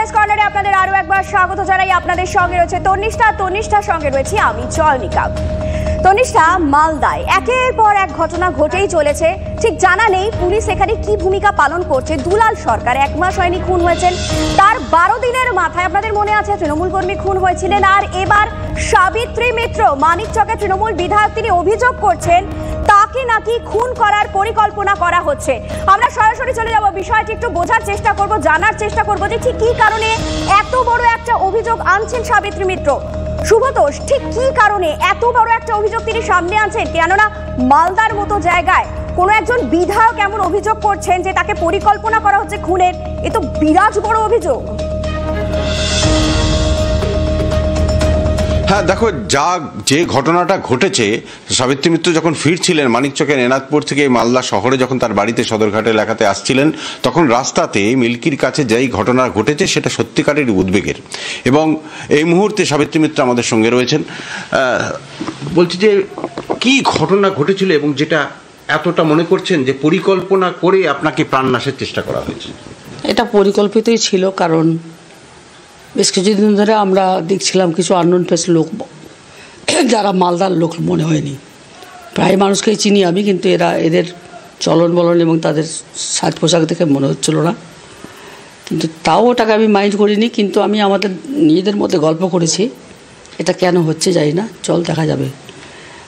Press কর্নারে আপনাদের আরো একবার স্বাগত জানাই। আপনাদের সঙ্গে রয়েছে তনিষ্ঠার সঙ্গে রয়েছি আমি চয়নিকা। তনিষ্ঠা, মালদায় একের পর এক ঘটনা ঘটেই চলেছে, ঠিক জানা নেই পুলিশ এখানে কি ভূমিকা পালন করছে। দুলাল সরকার 1 মাস হয়নি খুন হয়েছেন, তার 12 দিনের মাথায় আপনাদের মনে আছে তৃণমূল কর্মী খুন হয়েছিলেন। আর এবার সাবিত্রী মিত্র মানিকচকে তৃণমূল বিধায়ক, তিনি অভিযোগ করছেন তাকে নাকি খুন করার পরিকল্পনা করা হচ্ছে। আমরা সরাসরি চলে যাব, বিষয়টি একটু বোঝার চেষ্টা করব, জানার চেষ্টা করব যে ঠিক কি কারণে এত বড় একটা অভিযোগ আনছেন সাবিত্রী মিত্র। শুভতোষ, ঠিক কি কারণে এত বড় একটা অভিযোগ তিনি সামনে আনছেন? কেননা মালদার মতো জায়গায় কোনো একজন বিধায়ক এমন অভিযোগ করছেন যে তাকে পরিকল্পনা করা হচ্ছে খুনের, এ তো বিরাট বড় অভিযোগ। হ্যাঁ দেখো, যে ঘটনাটা ঘটেছে, সাবিত্রী মিত্র যখন ফিরছিলেন মানিকচকের এনাদপুর থেকে মালদা শহরে, যখন তার বাড়িতে সদরঘাট এলাকাতে আসছিলেন, তখন রাস্তাতে মিল্কির কাছে যেই ঘটনা ঘটেছে সেটা সত্যিকারের উদ্বেগের। এবং এই মুহূর্তে সাবিত্রী মিত্র আমাদের সঙ্গে রয়েছেন। বলছি যে কি ঘটনা ঘটেছিল এবং যেটা এতটা মনে করছেন যে পরিকল্পনা করে আপনাকে প্রাণনাশের চেষ্টা করা হয়েছে? এটা পরিকল্পিতই ছিল, কারণ বেশ কিছুদিন ধরে আমরা দেখছিলাম কিছু আননোন ফেস লোক, যারা মালদার লোক মনে হয়নি, প্রায় মানুষকেই চিনি আমি, কিন্তু এদের চলন বলন এবং তাদের সাজ পোশাক দেখে মনে হচ্ছিল না। কিন্তু তাও ওটাকে আমি মাইন্ড করিনি, কিন্তু আমি আমাদের নিজেদের মধ্যে গল্প করেছি এটা কেন হচ্ছে জানি না, চল দেখা যাবে।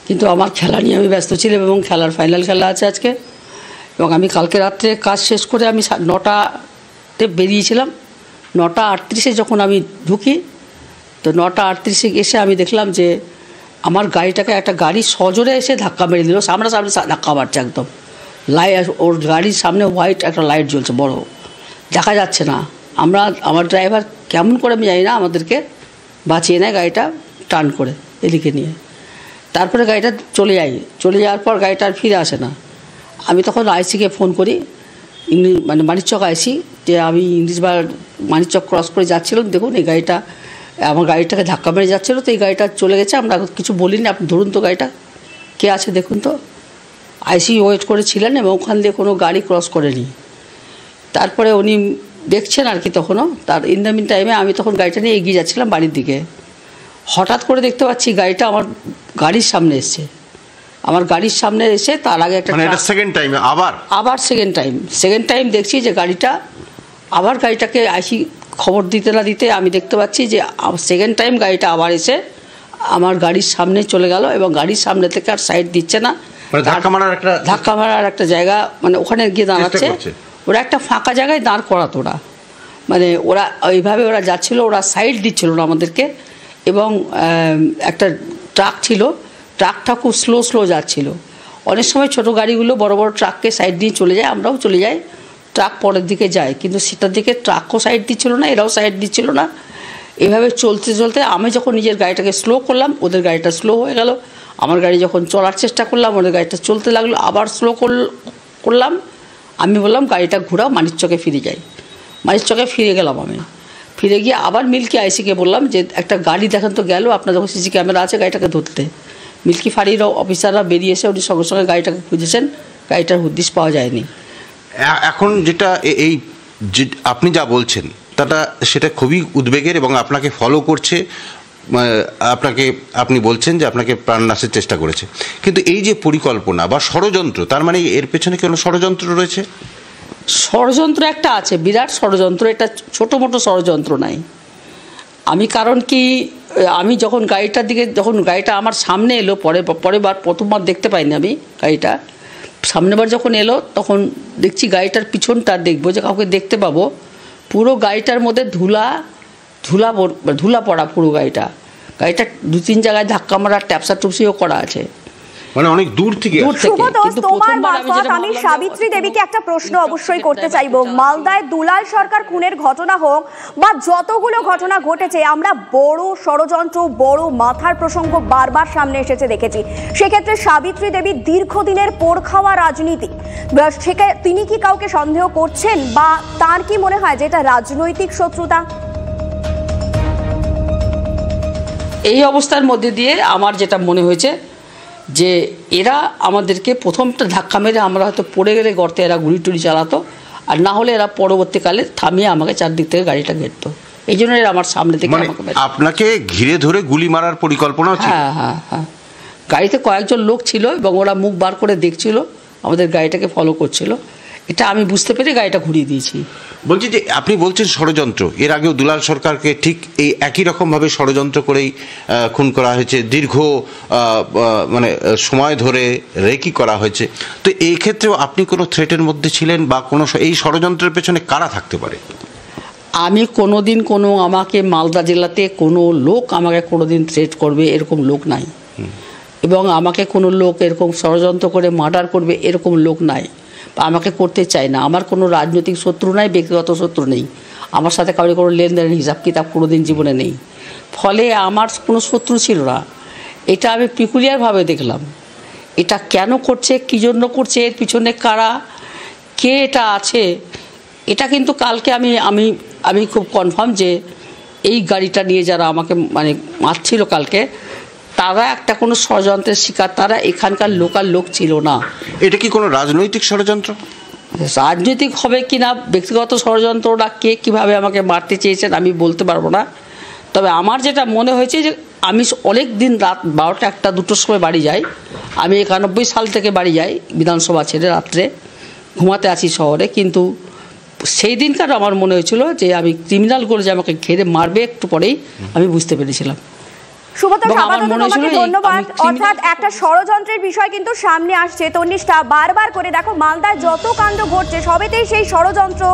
কিন্তু আমার খেলা নিয়ে আমি ব্যস্ত ছিলাম এবং খেলার ফাইনাল খেলা আছে আজকে, এবং আমি কালকে রাত্রে কাজ শেষ করে আমি 9টাতে বেরিয়েছিলাম। 9:38 যখন আমি ঢুকি, তো 9:38 এসে আমি দেখলাম যে আমার গাড়িটাকে একটা গাড়ি সজোরে এসে ধাক্কা মেরে দিল, সামনাসামনি ধাক্কা মারছে একদম। ওর গাড়ির সামনে হোয়াইট একটা লাইট জ্বলছে বড়, দেখা যাচ্ছে না। আমার ড্রাইভার কেমন করে আমি জানি না আমাদেরকে বাঁচিয়ে নেয় গাড়িটা টার্ন করে এদিকে নিয়ে। তারপরে গাড়িটা চলে যাওয়ার পর গাড়িটা আর ফিরে আসে না। আমি তখন আইসিকে ফোন করি, মানে মানিকচক আইসি, যে আমি ইংলিশবার মানিকচক ক্রস করে যাচ্ছিলাম, দেখুন এই গাড়িটা আমার গাড়িটাকে ধাক্কা মেরে যাচ্ছিলো, তো এই গাড়িটা চলে গেছে, আমরা কিছু বলিনি, আপনি ধরুন তো গাড়িটা কে আছে দেখুন তো। আইসি ওয়েট করেছিলেন এবং ওখান দিয়ে কোনো গাড়ি ক্রস করেনি। তারপরে উনি দেখছেন আর কি, তখনও তার ইন দ্য মিন টাইমে আমি তখন গাড়িটা নিয়ে এগিয়ে যাচ্ছিলাম বাড়ির দিকে। হঠাৎ করে দেখতে পাচ্ছি গাড়িটা আমার গাড়ির সামনে এসছে, আমার গাড়ির সামনে এসে তার আগে একটা আবার সেকেন্ড টাইম দেখছি যে গাড়িটাকে আইসি খবর দিতে না দিতে আমি দেখতে পাচ্ছি যে সেকেন্ড টাইম গাড়িটা আবার এসে আমার গাড়ির সামনে চলে গেল, এবং গাড়ির সামনে থেকে আর সাইড দিচ্ছে না, ধাক্কা মারার একটা জায়গা, মানে ওখানে গিয়ে দাঁড়াচ্ছে। ওরা একটা ফাঁকা জায়গায় দাঁড় করাতো, মানে ওরা ওইভাবে ওরা যাচ্ছিল, ওরা সাইড দিচ্ছিল না আমাদেরকে। এবং একটা ট্রাক ছিল, ট্রাকটা খুব স্লো যাচ্ছিল। অনেক সময় ছোটো গাড়িগুলো বড় বড় ট্রাককে সাইড দিয়ে চলে যায়, আমরাও চলে যাই, ট্রাক পরের দিকে যায়, কিন্তু সেটার দিকে ট্রাকও সাইড দিচ্ছিল না, এরাও সাইড দিচ্ছিল না। এভাবে চলতে আমি যখন নিজের গাড়িটাকে স্লো করলাম, ওদের গাড়িটা স্লো হয়ে গেল। আমার গাড়ি যখন চলার চেষ্টা করলাম, ওদের গাড়িটা চলতে লাগলো, আবার স্লো করলাম। আমি বললাম গাড়িটা ঘোরাও, মানিকচকে ফিরে যাই। মানিকচকে ফিরে গেলাম। আমি ফিরে গিয়ে আবার মিল্কি আইসিকে বললাম যে একটা গাড়ি দেখান তো, গেল আপনার যখন সিসি ক্যামেরা আছে গাড়িটাকে ধরতে। মিল্কি ফাঁড়ির অফিসাররা বেরিয়ে এসে উনি সঙ্গে সঙ্গে গাড়িটাকে খুঁজেছেন, গাড়িটার হদিশ পাওয়া যায়নি। এখন যেটা এই আপনি যা বলছেন সেটা খুবই উদ্বেগের, এবং আপনাকে ফলো করছে, আপনি বলছেন যে আপনাকে প্রাণনাশের চেষ্টা করেছে। কিন্তু এই যে পরিকল্পনা বা ষড়যন্ত্র, তার মানে এর পেছনে কোনো ষড়যন্ত্র রয়েছে? ষড়যন্ত্র একটা আছে, বিরাট ষড়যন্ত্র, এটা ছোটো মোটো ষড়যন্ত্র নাই। আমি যখন গাড়িটা আমার সামনে এলো, প্রথমবার দেখতে পাইনি আমি গাড়িটা, সামনেবার যখন এলো তখন দেখছি গাড়িটার পিছনটা দেখবো যে কাউকে দেখতে পাবো, পুরো গাড়িটার মধ্যে ধুলা পড়া, পুরো গাড়িটা 2-3 জায়গায় ধাক্কা মারা, ট্যাপসা টুপসিও করা আছে, মানে অনেক দূর থেকে। তোমার মারফত আমি সাবিত্রী দেবীকে একটা প্রশ্ন অবশ্যই করতে চাইবো। মালদায় দুলাল সরকার খুনের ঘটনা হোক বা যতগুলো ঘটনা ঘটেছে, আমরা বড় ষড়যন্ত্র, বড় মাথার প্রসঙ্গ বারবার সামনে এসেছে দেখেছি। সেক্ষেত্রে সাবিত্রী দেবীর দীর্ঘদিনের পোড় খাওয়া রাজনীতি, তিনি কি কাউকে সন্দেহ করছেন, বা তার কি মনে হয় যে এটা রাজনৈতিক শত্রুতা? এই অবস্থার মধ্যে দিয়ে আমার যেটা মনে হয়েছে যে এরা আমাদেরকে প্রথমটা ধাক্কা মেরে আমরা হয়তো পড়ে গেলে গর্তে এরা গুলি টুলি চালাতো, আর না হলে এরা পরবর্তীকালে থামিয়ে আমাকে চারদিক থেকে গাড়িটা ঘেরতো। এই জন্য আমার সামনে থেকে মানে আপনাকে ঘিরে ধরে গুলি মারার পরিকল্পনা ছিল? হ্যাঁ হ্যাঁ হ্যাঁ, গাড়িতে কয়েকজন লোক ছিল এবং ওরা মুখ বার করে দেখছিল, আমাদের গাড়িটাকে ফলো করছিল। এটা আমি বুঝতে পেরে গাড়িটা ঘুরিয়ে দিয়েছি। বলছি যে আপনি বলছেন ষড়যন্ত্র, এর আগেও দুলাল সরকারকে ঠিক এই একই রকমভাবে ষড়যন্ত্র করেই খুন করা হয়েছে, দীর্ঘ মানে সময় ধরে রেকি করা হয়েছে। তো এই ক্ষেত্রেও আপনি কোনো থ্রেটের মধ্যে ছিলেন বা কোনো এই ষড়যন্ত্রের পেছনে কারা থাকতে পারে? আমি কোনোদিন আমাকে মালদা জেলাতে কোনো লোক আমাকে কোনোদিন থ্রেট করবে এরকম লোক নাই, এবং আমাকে কোনো লোক এরকম ষড়যন্ত্র করে মার্ডার করবে এরকম লোক নাই, আমাকে করতে চায় না। আমার কোনো রাজনৈতিক শত্রু নাই, ব্যক্তিগত শত্রু নেই, আমার সাথে কারো কোনো লেনদেনের হিসাব কিতাব কোনোদিন জীবনে নেই। ফলে আমার কোনো শত্রু ছিল না। এটা আমি পিকুলিয়ারভাবে দেখলাম। এটা কেন করছে, কী জন্য করছে, এর পিছনে কারা, কে এটা আছে, এটা কিন্তু কালকে আমি খুব কনফার্ম যে এই গাড়িটা নিয়ে যারা আমাকে মানে মারছিল কালকে, তারা একটা কোনো ষড়যন্ত্রের শিকার, তারা এখানকার লোকাল লোক ছিল না। এটা কি কোনো রাজনৈতিক ষড়যন্ত্র? রাজনৈতিক হবে কি না, ব্যক্তিগত ষড়যন্ত্র, ওরা কে কীভাবে আমাকে মারতে চেয়েছেন আমি বলতে পারবো না। তবে আমার যেটা মনে হয়েছে যে আমি অনেক দিন রাত 12টা 1টা 2টোর সময় বাড়ি যাই। আমি 91 সাল থেকে বাড়ি যাই বিধানসভা ছেড়ে, রাত্রে ঘুমাতে আসি শহরে। কিন্তু সেই দিনকার আমার মনে হয়েছিল যে আমি ক্রিমিনালগুলো যে আমাকে ঘেরে মারবে একটু পরেই আমি বুঝতে পেরেছিলাম। সুব্রত, তোমাকে ধন্যবাদ। অর্থাৎ একটা ষড়যন্ত্রের বিষয় কিন্তু সামনে আসছে। তন্নিষ্ঠা, বারবার করে দেখো মালদায় যত কাণ্ড ঘটছে সবেতেই সেই ষড়যন্ত্র,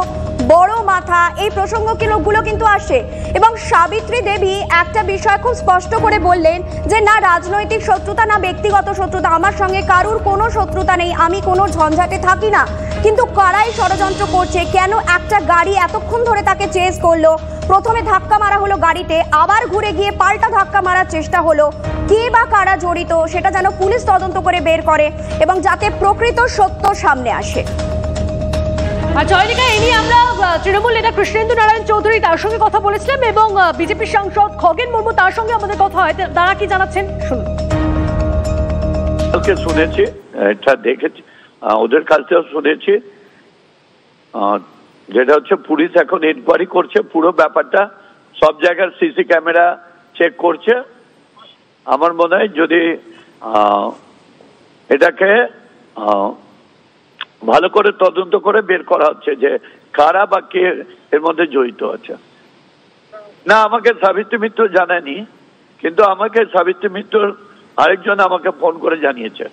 বড় মাথা, এই প্রসঙ্গগুলো কিন্তু আসছে। এবং সাবিত্রী দেবী একটা বিষয় খুব স্পষ্ট করে বললেন যে না রাজনৈতিক শত্রুতা, না ব্যক্তিগত শত্রুতা, আমার সঙ্গে কারুর কোনো শত্রুতা নেই, আমি কোনো ঝঞ্ঝাটে থাকি না। কিন্তু কারাই ষড়যন্ত্র করছে, কেন একটা গাড়ি এতক্ষণ ধরে তাকে চেজ করলো, প্রথমে ধাক্কা মারা হলো গাড়িতে, আবার ঘুরে গিয়ে পাল্টা ধাক্কা মারার চেষ্টা হলো, কে বা কারা জড়িত সেটা যেন পুলিশ তদন্ত করে বের করে এবং যাতে প্রকৃত সত্য সামনে আসে। আর জয়নিকা, এই নিয়ে আমরা তৃণমূল নেতা কৃষ্ণেন্দু নারায়ণ চৌধুরী তার সঙ্গে কথা বলেছিলাম এবং বিজেপি সাংসদ খগেন মুর্মু তার সঙ্গে আমাদের কথা হয়, তারা কি জানাচ্ছেন শুনুন। কালকে শুনেছি, এটা দেখেছি, ওদের কাছ থেকেও শুনেছি, যেটা হচ্ছে পুলিশ এখন ইনকোয়ারি করছে পুরো ব্যাপারটা, সব জায়গার সিসি ক্যামেরা চেক করছে। আমার মনে হয় যদি এটাকে ভালো করে তদন্ত করে বের করা হচ্ছে যে কারা বা কে এর মধ্যে জড়িত আছে। না, আমাকে সাবিত্রী মিত্র জানায়নি, কিন্তু আমাকে সাবিত্রী মিত্র আরেকজন আমাকে ফোন করে জানিয়েছে।